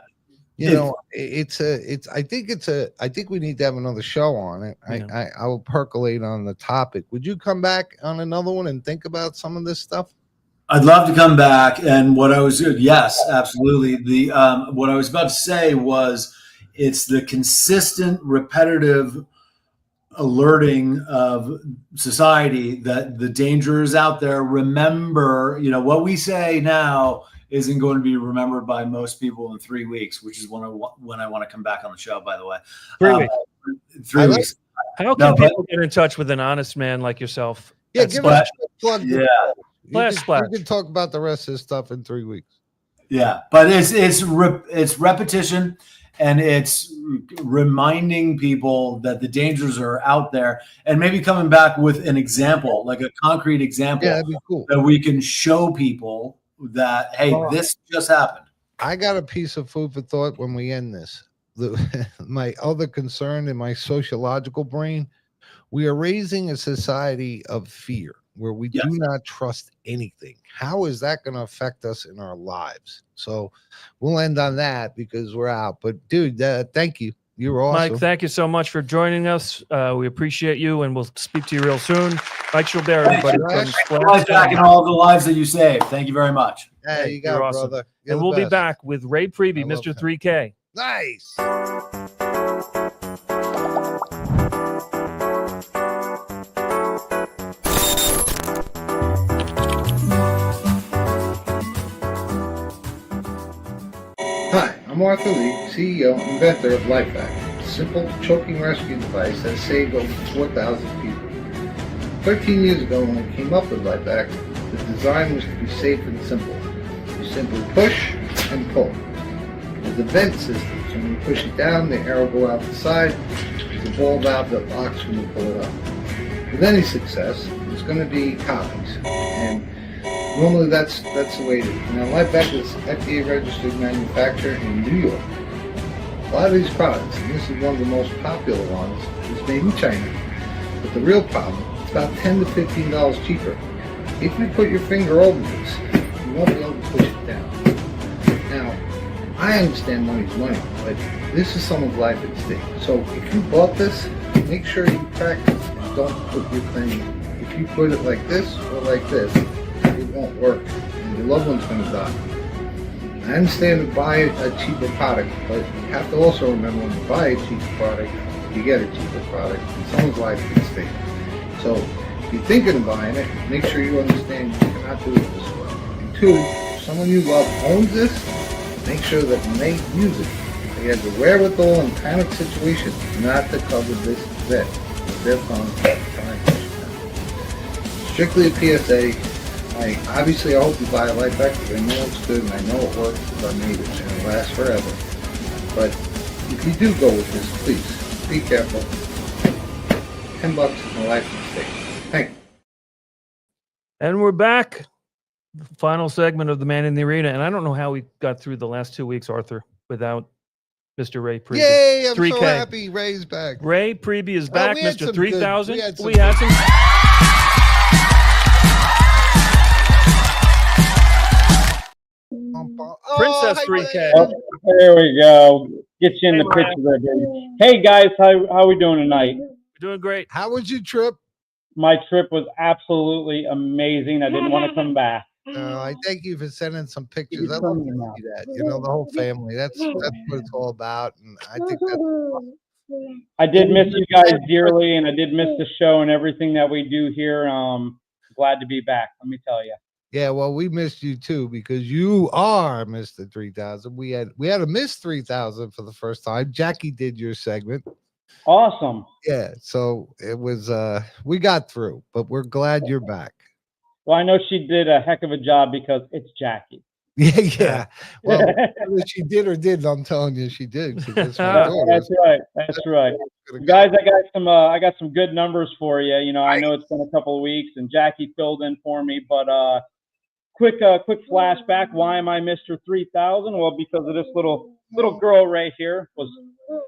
think we need to have another show on it. I will percolate on the topic. Would you come back on another one and think about some of this stuff? I'd love to come back. And yes, absolutely. What I was about to say was, it's the consistent, repetitive alerting of society that the danger is out there. Remember, what we say now isn't going to be remembered by most people in 3 weeks, which is when I want to come back on the show, by the way. 3 weeks. 3 weeks. How can people get in touch with an honest man like yourself? Yeah, give us a plug. Yeah. We can talk about the rest of this stuff in 3 weeks. Yeah, but it's repetition, and it's reminding people that the dangers are out there, and maybe coming back with an example, like a concrete example, that'd be cool, that we can show people that, hey, this just happened. I got a piece of food for thought when we end this. My other concern in my sociological brain, we are raising a society of fear where we do not trust anything. How is that going to affect us in our lives? So we'll end on that because we're out. But dude, thank you. You're awesome. Mike, thank you so much for joining us. We appreciate you, and we'll speak to you real soon. Mike Schubert, everybody. Back in all the lives that you saved. Thank you very much. Yeah, you got it, awesome, brother. And we'll be back with Ray Priebe, Mr. 3K. Nice. Hi, I'm Arthur Lee, CEO and inventor of LifeVac, a simple choking rescue device that saved over 4,000 people. 13 years ago when we came up with LifeVac, the design was to be safe and simple. You simply push and pull. There's a vent system, so when you push it down, the air will go out the side. There's a ball valve that locks when you pull it up. With any success, there's going to be copies, and normally that's the way to do it. Now, LifeVac is FDA registered manufacturer in New York. A lot of these products, and this is one of the most popular ones, is made in China. But the real problem, it's about $10 to $15 cheaper. If you put your finger over this, you won't be able to push it down. Now, I understand money's money, but this is someone's life at stake. So if you bought this, make sure you practice and don't put your thing. If you put it like this or like this, it won't work, and your loved one's going to die. I understand to buy a cheaper product, but you have to also remember when you buy a cheaper product, you get a cheaper product, and someone's life is at stake. So if you're thinking of buying it, make sure you understand you cannot do it this way. And two, if someone you love owns this, make sure that when they use it, they have the wherewithal in panic situations not to cover this vet. They're fine. Strictly a PSA. I hope you buy a LifeVac because I know it's good and I know it works because I made it and it lasts forever. But if you do go with this, please be careful. $10 is my life mistake. Thank you. And we're back. The final segment of the Man in the Arena. And I don't know how we got through the last 2 weeks, Arthur, without Mr. Ray Priebe. Yay, I'm 3K. so happy Ray's back. Ray Priebe is back, we had Mr. some 3000. good- We had some. Princess 3K. Oh, there we go. Get you in the picture there, baby. Hey guys, how we doing tonight? We're doing great. How was your trip? My trip was absolutely amazing. I didn't want to come back. I thank you for sending some pictures. I love to see that. You know, the whole family. That's what it's all about, and I think that's awesome. I did miss you guys dearly, and I did miss the show and everything that we do here. Glad to be back. Let me tell you. Yeah, well, we missed you too because you are Mr. 3000. We had a Miss 3000 for the first time. Jackie did your segment. Awesome. Yeah, so it was we got through, but we're glad you're back. Well, I know she did a heck of a job because it's Jackie. Yeah. Well, whether she did or didn't, I'm telling you, she did. That's right. That's right. Guys, I got some good numbers for you. You know, I know it's been a couple of weeks, and Jackie filled in for me, but quick flashback. Why am I Mr. 3000? Well, because of this little girl right here was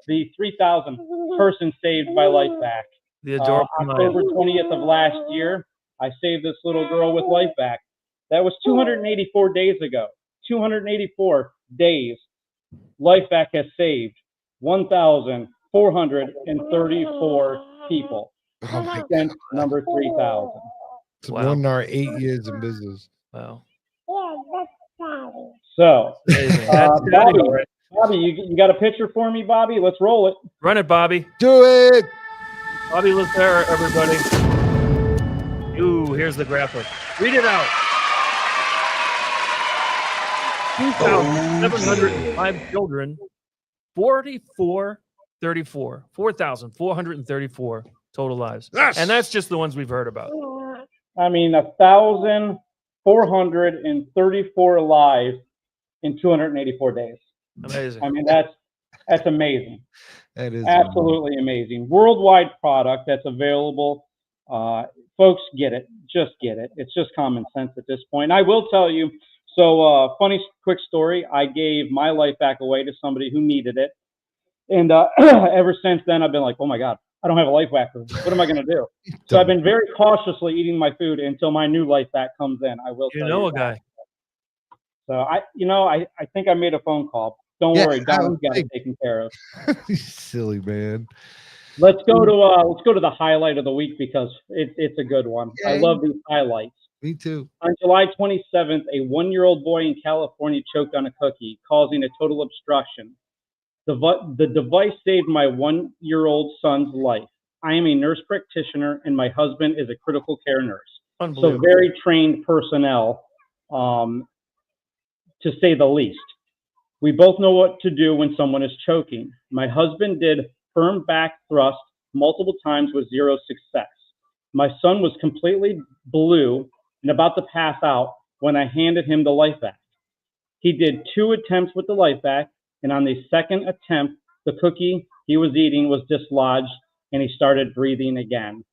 the 3000th person saved by LifeVac. The adorable October 20th of last year, I saved this little girl with LifeVac. That was 284 days ago. 284 days. LifeVac has saved 1,434 people since number 3,000. It's more than our 8 years in business. Wow. So, Bobby, you got a picture for me, Bobby? Let's roll it. Run it, Bobby. Do it. Bobby Lucera, everybody. Ooh, here's the graphic. Read it out. 2,705 children, 4,434 total lives. Yes. And that's just the ones we've heard about. I mean, 1,434 lives in 284 days. Amazing. I mean, that's amazing. That is Absolutely amazing. Worldwide product that's available. Folks, get it. Just get it. It's just common sense at this point. I will tell you. So, funny quick story. I gave my LifeVac away to somebody who needed it, and ever since then, I've been like, oh my God, I don't have a LifeVac. What am I going to do? So I've been very cautiously eating my food until my new LifeVac comes in. I will. You know a guy. So I think I made a phone call. Don't worry, Don's got it taken care of. Silly man. Let's go to the highlight of the week because it's a good one. Yeah. I love these highlights. Me too. On July 27th, a 1-year-old boy in California choked on a cookie, causing a total obstruction. The device saved my 1-year-old son's life. I am a nurse practitioner, and my husband is a critical care nurse. So very trained personnel, to say the least. We both know what to do when someone is choking. My husband did firm back thrust multiple times with zero success. My son was completely blue and about to pass out when I handed him the LifeVac. He did 2 attempts with the LifeVac, and on the second attempt, the cookie he was eating was dislodged and he started breathing again.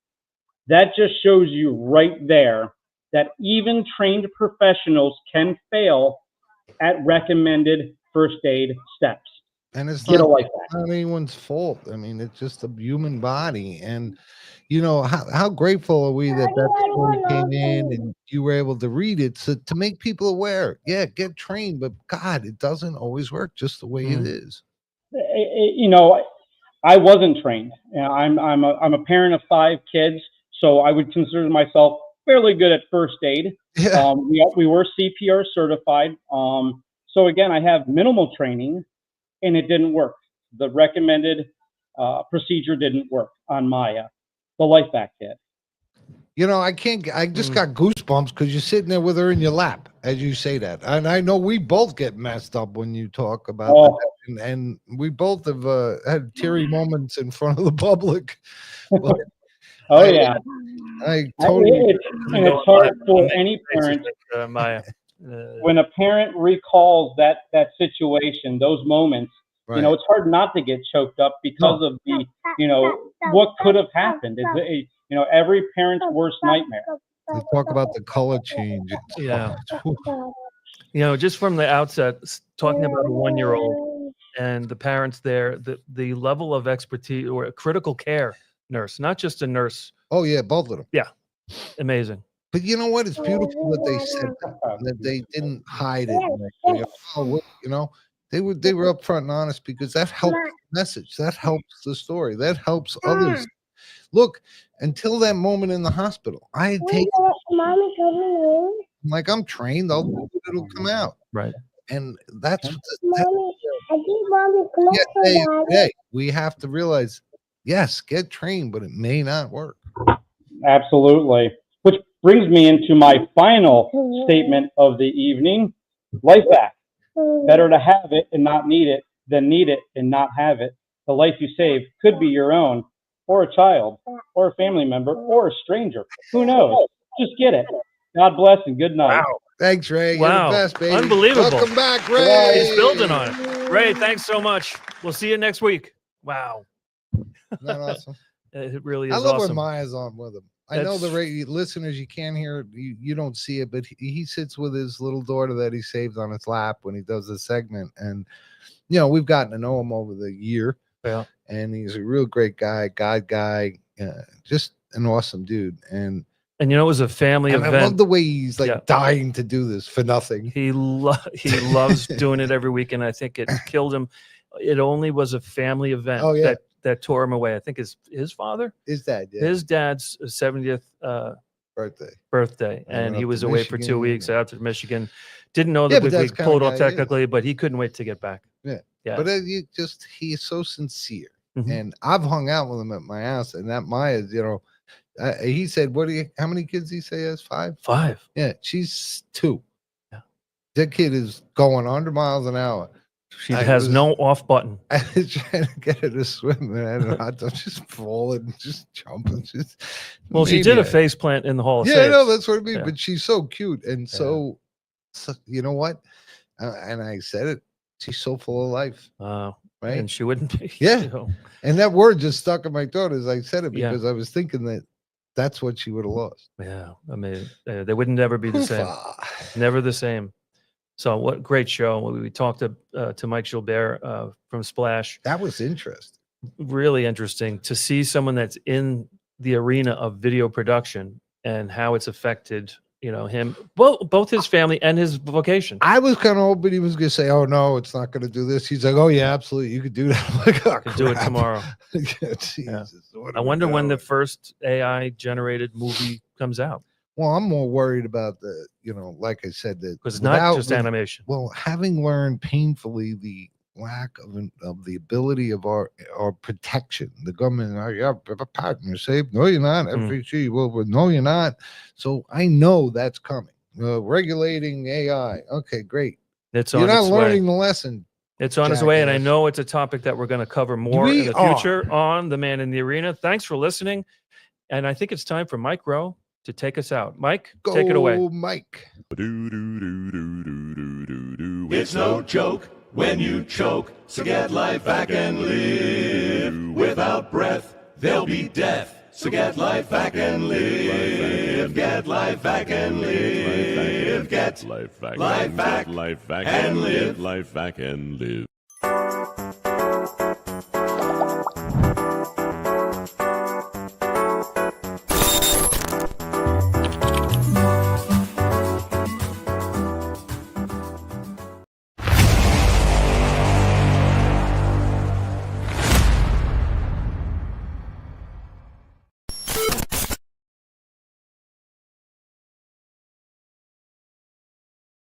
That just shows you right there that even trained professionals can fail at recommended first aid steps. And it's Get not, a LifeVac. not anyone's fault. I mean, it's just a human body. And, you know, how grateful are we that story came in and you were able to read it to make people aware. Yeah, get trained, but God, it doesn't always work just the way it is. You know, I wasn't trained. I'm a parent of 5 kids, so I would consider myself fairly good at first aid. Yeah. We were CPR certified. So again, I have minimal training, and it didn't work. The recommended procedure didn't work on Maya. The LifeVac did. You know, I just got goosebumps because you're sitting there with her in your lap as you say that. And I know we both get messed up when you talk about that. And we both have had teary moments in front of the public. But I totally. And it's hard for any parent. Maya. When a parent recalls that situation, those moments, you know, it's hard not to get choked up because of the, you know, what could have happened. It's, you know, every parent's worst nightmare. They talk about the color change. Yeah. You know, just from the outset, talking about a 1-year-old and the parents there, the level of expertise or a critical care nurse, not just a nurse. Oh yeah, both of them. Yeah. Amazing. But you know what? It's beautiful that they said that they didn't hide it. You know, they were upfront and honest because that helps the message. That helps the story. That helps others. Look, until that moment in the hospital, I had taken. Like I'm trained. It'll come out. Right. And that's. Hey, we have to realize, yes, get trained, but it may not work. Absolutely. Which brings me into my final statement of the evening. LifeVac. Better to have it and not need it than need it and not have it. The life you save could be your own, or a child, or a family member, or a stranger. Who knows? Just get it. God bless and good night. Wow. Thanks, Ray. Wow. You're the best, baby. Unbelievable. Welcome back, Ray. He's building on it. Ray, thanks so much. We'll see you next week. Wow. Isn't that awesome? It really is I love awesome. when Maya's on with him. I know the listeners, you can't hear it, you don't see it, but he sits with his little daughter that he saved on his lap when he does the segment. And, you know, we've gotten to know him over the year. Yeah. And he's a real great guy, God guy, just an awesome dude. And you know, it was a family event. I love the way he's like dying to do this for nothing. He loves doing it every week. And I think it killed him. It only was a family event that tore him away. I think his father, his dad's 70th birthday, and he was away for 2 weeks out to Michigan. Didn't know that we pulled off technically, but he couldn't wait to get back. Yeah. But he is so sincere. And I've hung out with him at my house, and that Maya's, he said, how many kids he say he has? 5? 5. Yeah, she's 2. Yeah. That kid is going 100 miles an hour. She has no off button. I was trying to get her to swim, and I'm just falling, just jumping. Well, she did a face plant in the Hall of Yeah, Saves. no, that's what I mean. Yeah. But she's so cute, and so you know what? And I said it. She's so full of life, right? And she wouldn't be. Yeah, and that word just stuck in my throat as I said it because Yeah. I was thinking that's what she would have lost. Yeah, I mean, they would never be the same. Never the same. So what great show. We talked to Mike Gilbert from Splash. That was interesting. Really interesting to see someone that's in the arena of video production and how it's affected, him, both his family and his vocation. I was kind of hoping he was going to say, "Oh no, it's not going to do this." He's like, "Oh yeah, absolutely, you could do that." I'm like, "Oh, Could do it tomorrow." Jesus, I wonder when the first AI generated movie comes out. Well, I'm more worried about the, like I said, that because it's not just animation. Well, having learned painfully the lack of the ability of our protection, the government, a patent safe. No, you're not. FHC, well, no, you're not. So I know that's coming. Regulating AI. Okay, great. You're not learning the lesson. It's on its way, and I know it's a topic that we're going to cover more in the future on The Man in the Arena. Thanks for listening, and I think it's time for Mike Rowe to take us out. Mike, take it away. Mike. It's no joke when you choke, so get LifeVac and live. Without breath, there'll be death. So get LifeVac and live. Get LifeVac and live. Get LifeVac and live. LifeVac and live.